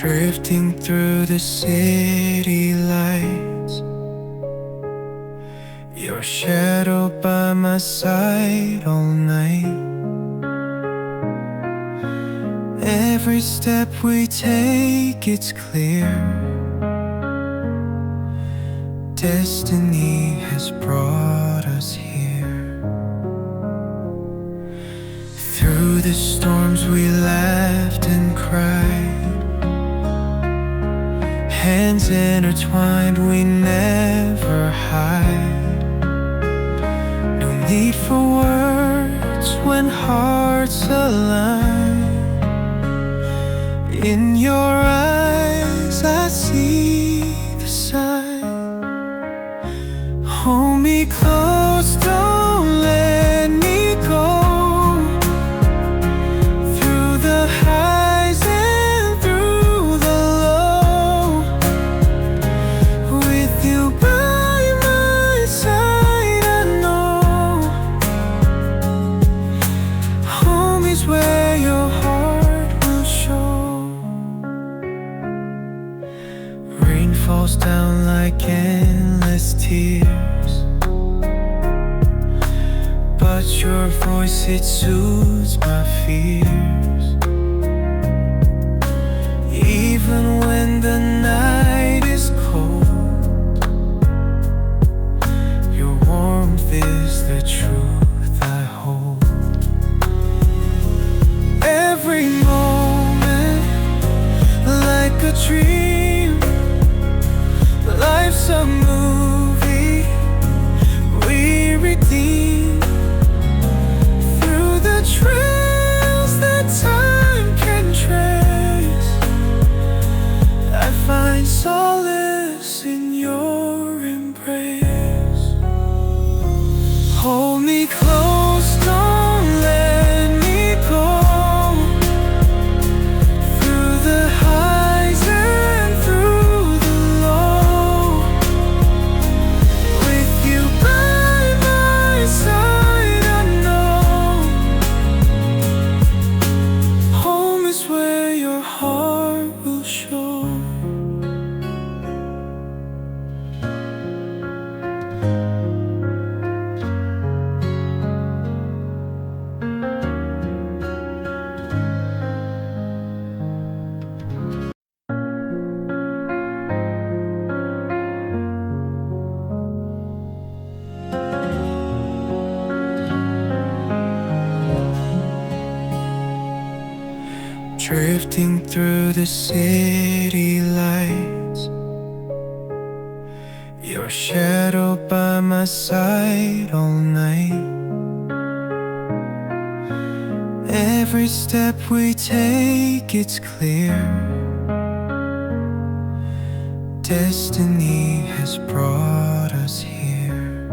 Drifting through the city lights, your shadow by my side all night. Every step we take, it's clear. Destiny has brought us here. Through the storms we laughed and cried, hands intertwined, we never hide. No need for words when hearts align. In your eyes I see the sign. Hold me close, don't let me go. Through the highs and through the low, with you by my side, I know home is where your heart will show. Rain falls down like endless tears, but your voice, it soothes my fears. Even when the night is cold, your warmth is the truth I hold. Every moment like a dream, life's a movie we redeem. Through the trails that time can trace, I find solace in your embrace. Hold me close, don't let me go. Through the highs and through the low, with you by my side, I know home is where your heart will show. Drifting through the city lights, your shadow by my side all night. Every step we take, it's clear. Destiny has brought us here.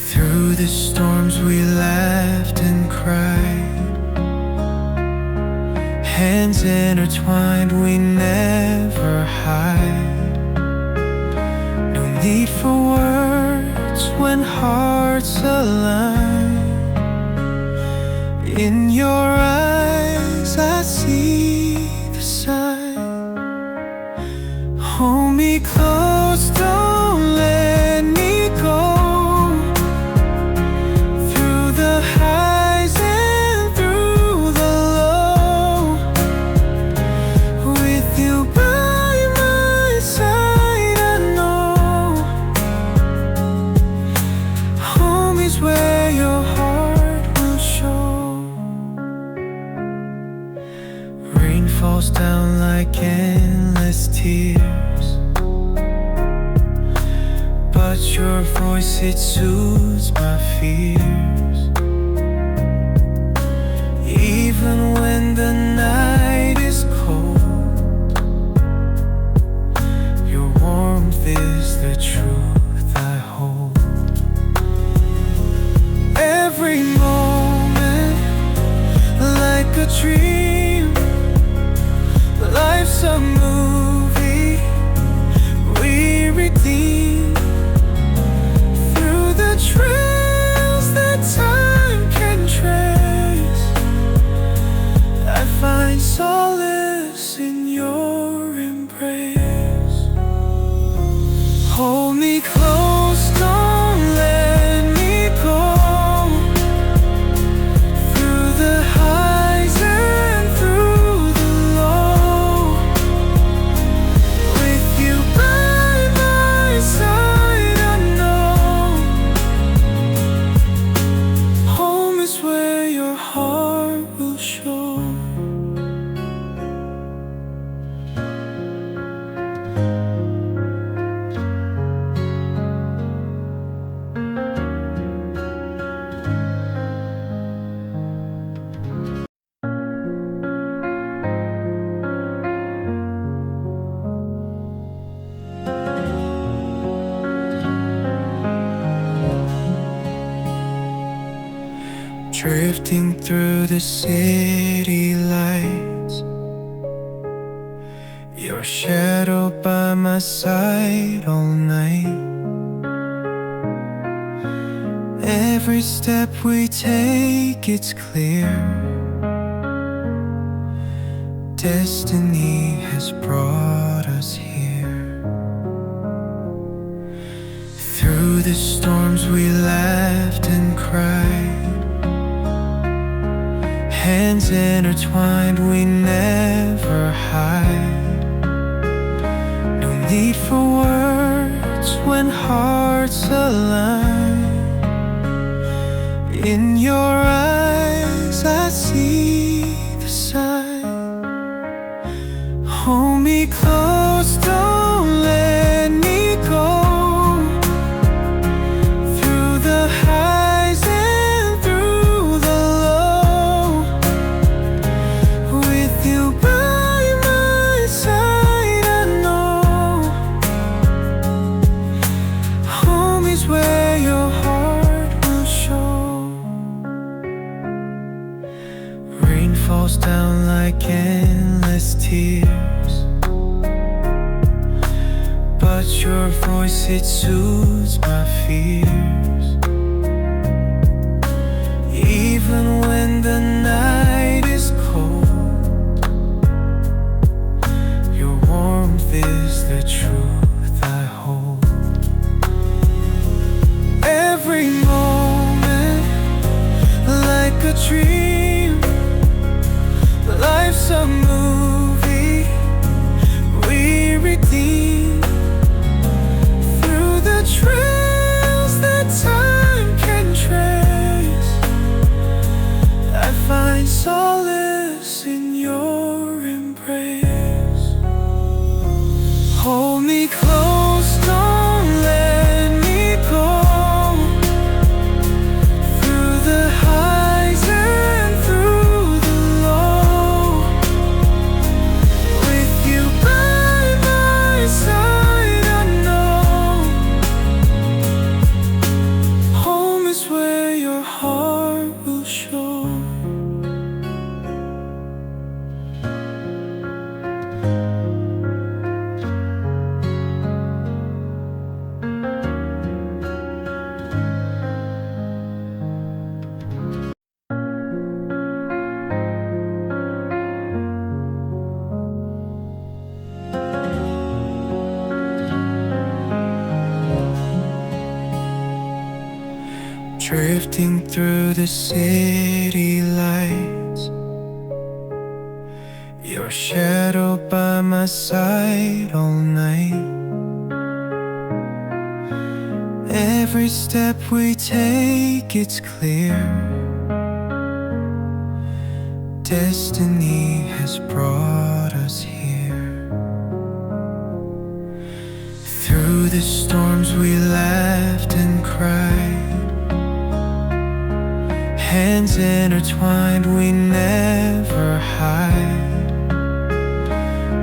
Through the storms we laughed and cried, hands intertwined, we never hide. No need for words when hearts align. In your eyes I see the sign. Hold me close, don't let me go. Through the highs and through the low, with you by my side, I know home is where your heart will show. Rain falls down like endless tears, but your voice, it soothes my fears. Even when the night is cold, your warmth is the truth I hold. Every moment like a dream, life's a movie we redeem. Through the trails that time can trace, I find Drifting through the city lights, your shadow by my side all night. Every step we take, it's clear. Destiny has brought us here. Through the storms we laughed and cried, hands intertwined, we never hide. No need for words when hearts align. In your eyes I see the sign. Hold me close, don't let me go. Through the highs and through the low, with you by my side, I know home is where your heart will show. Rain falls down like endless tears, but your voice, it soothes my fears. Even when the night is cold, your warmth is the truth I hold. Every moment like a dream, life's a movie we redeem. Through the trails that time can trace, I find solace in your embrace. Hold me close, don't let me go. Through the highs and through the low, with you by my side, I know home is where your heart will show. Drifting through the city lights, your shadow by my side all night. Every step we take, it's clear. Destiny has brought us here. Through the storms we laughed and cried, hands intertwined, we never hide.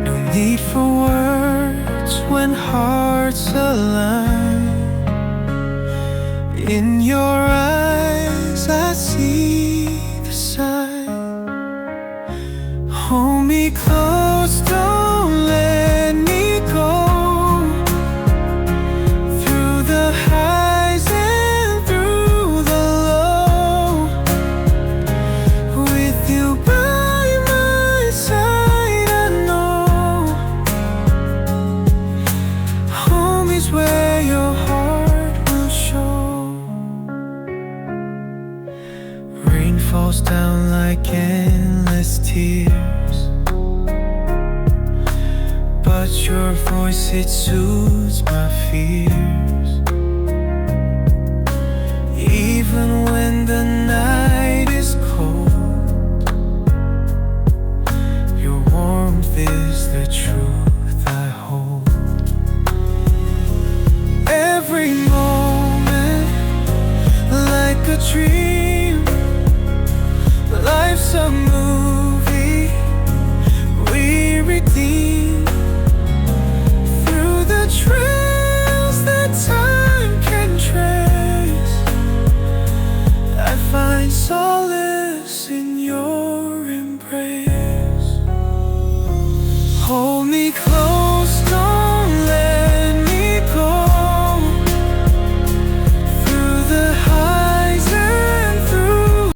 No need for words when hearts align. In your eyes I see the sign. Hold me close, don't let me go. Through the highs and through the low, with you by my side, I know home is where your heart will show. Rain falls down like endless tears, but your voice, it soothes my fears. Even when the night